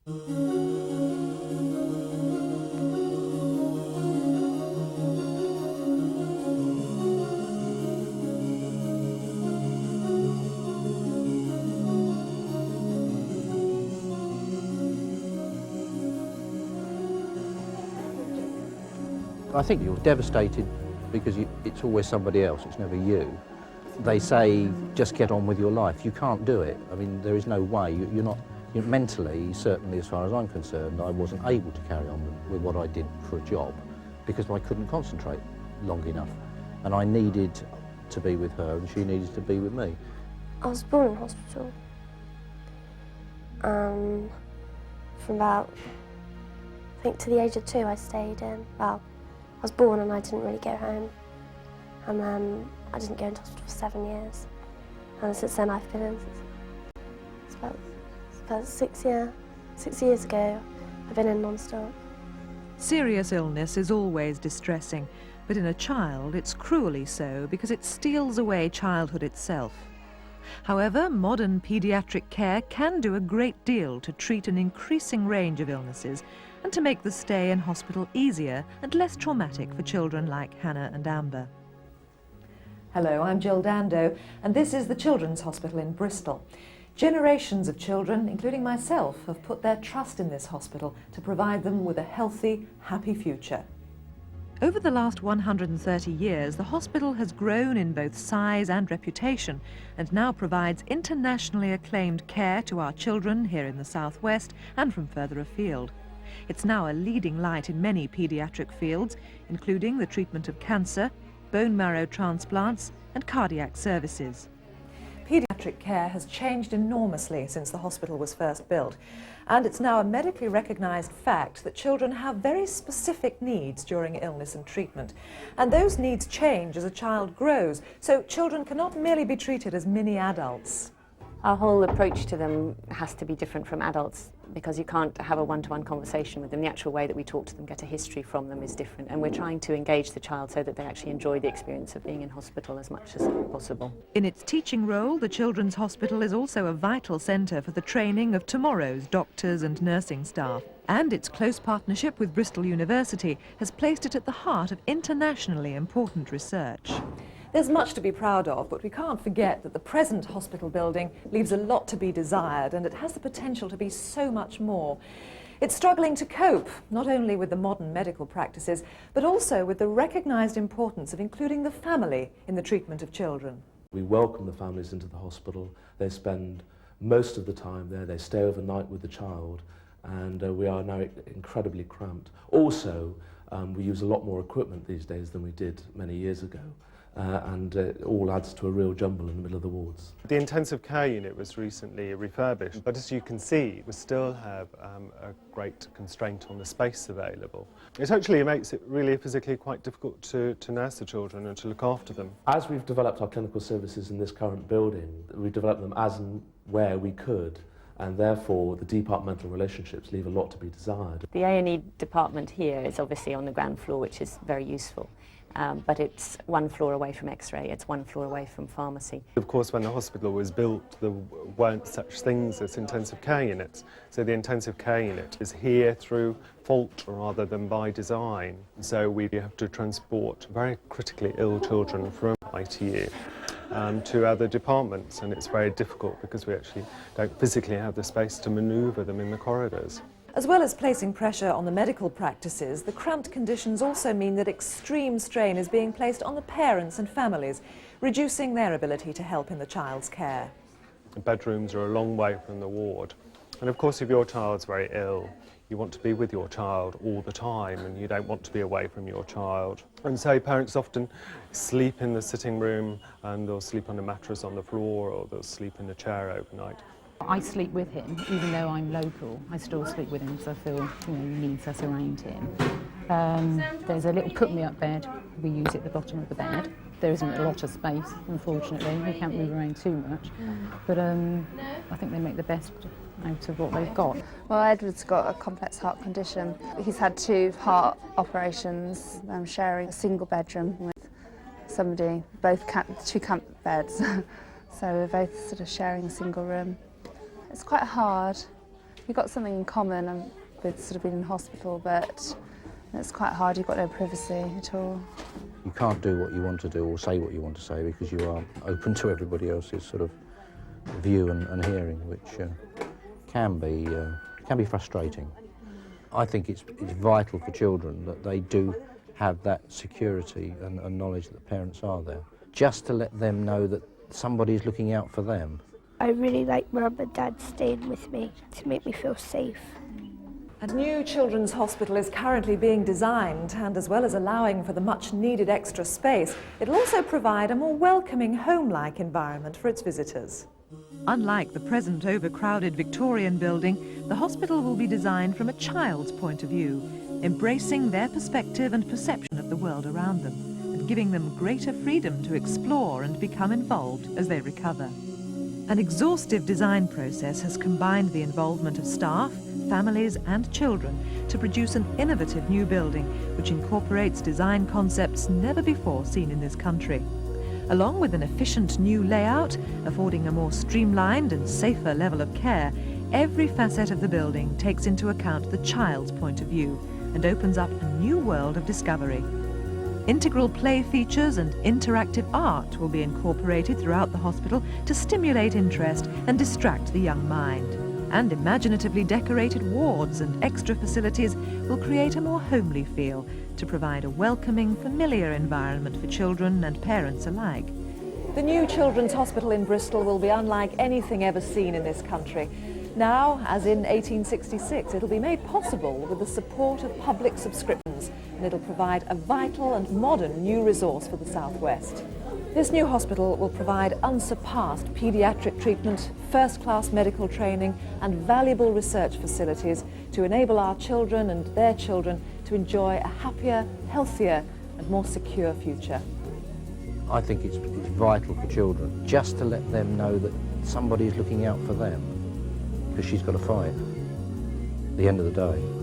I think you're devastated because it's always somebody else, it's never you. They say, just get on with your life. You can't do it. I mean, there is no way. You're mentally, certainly as far as I'm concerned, I wasn't able to carry on with what I did for a job because I couldn't concentrate long enough. And I needed to be with her and she needed to be with me. I was born in hospital. From about, I think to the age of 2 I stayed in. Well, I was born and I didn't really go home. And then I didn't go into hospital for 7 years. And since then I've been in. It's about 6 years ago, I've been in non-stop. Serious illness is always distressing, but in a child it's cruelly so because it steals away childhood itself. However, modern paediatric care can do a great deal to treat an increasing range of illnesses and to make the stay in hospital easier and less traumatic for children like Hannah and Amber. Hello, I'm Jill Dando, and this is the Children's Hospital in Bristol. Generations of children, including myself, have put their trust in this hospital to provide them with a healthy, happy future. Over the last 130 years, the hospital has grown in both size and reputation and now provides internationally acclaimed care to our children here in the southwest and from further afield. It's now a leading light in many paediatric fields, including the treatment of cancer, bone marrow transplants and cardiac services. Paediatric care has changed enormously since the hospital was first built, and it's now a medically recognised fact that children have very specific needs during illness and treatment. And those needs change as a child grows, so children cannot merely be treated as mini adults. Our whole approach to them has to be different from adults because you can't have a one-to-one conversation with them. The actual way that we talk to them, get a history from them is different, and we're trying to engage the child so that they actually enjoy the experience of being in hospital as much as possible. In its teaching role, the Children's Hospital is also a vital centre for the training of tomorrow's doctors and nursing staff. And its close partnership with Bristol University has placed it at the heart of internationally important research. There's much to be proud of, but we can't forget that the present hospital building leaves a lot to be desired, and it has the potential to be so much more. It's struggling to cope, not only with the modern medical practices, but also with the recognised importance of including the family in the treatment of children. We welcome the families into the hospital. They spend most of the time there. They stay overnight with the child, and we are now incredibly cramped. Also, we use a lot more equipment these days than we did many years ago. And it all adds to a real jumble in the middle of the wards. The intensive care unit was recently refurbished, but as you can see, we still have a great constraint on the space available. It actually makes it really physically quite difficult to nurse the children and to look after them. As we've developed our clinical services in this current building, we developed them as and where we could, and therefore the departmental relationships leave a lot to be desired. The A&E department here is obviously on the ground floor, which is very useful. But it's one floor away from X-ray, it's one floor away from pharmacy. Of course, when the hospital was built, there weren't such things as intensive care units. So the intensive care unit is here through fault rather than by design. So we have to transport very critically ill children from ITU to other departments, and it's very difficult because we actually don't physically have the space to manoeuvre them in the corridors. As well as placing pressure on the medical practices, the cramped conditions also mean that extreme strain is being placed on the parents and families, reducing their ability to help in the child's care. The bedrooms are a long way from the ward, and of course if your child's very ill, you want to be with your child all the time and you don't want to be away from your child. And so parents often sleep in the sitting room, and they'll sleep on a mattress on the floor, or they'll sleep in a chair overnight. I sleep with him, even though I'm local. I still sleep with him because I feel he needs us around him. There's a little put-me-up bed. We use it at the bottom of the bed. There isn't a lot of space, unfortunately. We can't move around too much. But I think they make the best out of what they've got. Well, Edward's got a complex heart condition. He's had 2 heart operations. I'm sharing a single bedroom with somebody, both 2 camp beds. So we're both sort of sharing a single room. It's quite hard you've got something in common with sort of being in hospital, but it's quite hard. You've got no privacy at all. You can't do what you want to do or say what you want to say because you are open to everybody else's sort of view and hearing, which can be frustrating. I think it's vital for children that they do have that security and knowledge that the parents are there, just to let them know that somebody's looking out for them. I really like Mum and Dad staying with me to make me feel safe. A new children's hospital is currently being designed, and as well as allowing for the much needed extra space, it'll also provide a more welcoming, home-like environment for its visitors. Unlike the present overcrowded Victorian building, the hospital will be designed from a child's point of view, embracing their perspective and perception of the world around them, and giving them greater freedom to explore and become involved as they recover. An exhaustive design process has combined the involvement of staff, families and children to produce an innovative new building which incorporates design concepts never before seen in this country. Along with an efficient new layout, affording a more streamlined and safer level of care, every facet of the building takes into account the child's point of view and opens up a new world of discovery. Integral play features and interactive art will be incorporated throughout the hospital to stimulate interest and distract the young mind. And imaginatively decorated wards and extra facilities will create a more homely feel to provide a welcoming, familiar environment for children and parents alike. The new children's hospital in Bristol will be unlike anything ever seen in this country. Now, as in 1866, it'll be made possible with the support of public subscriptions, and it'll provide a vital and modern new resource for the South West. This new hospital will provide unsurpassed paediatric treatment, first-class medical training and valuable research facilities to enable our children and their children to enjoy a happier, healthier and more secure future. I think it's vital for children just to let them know that somebody's looking out for them, because she's got a fight at the end of the day.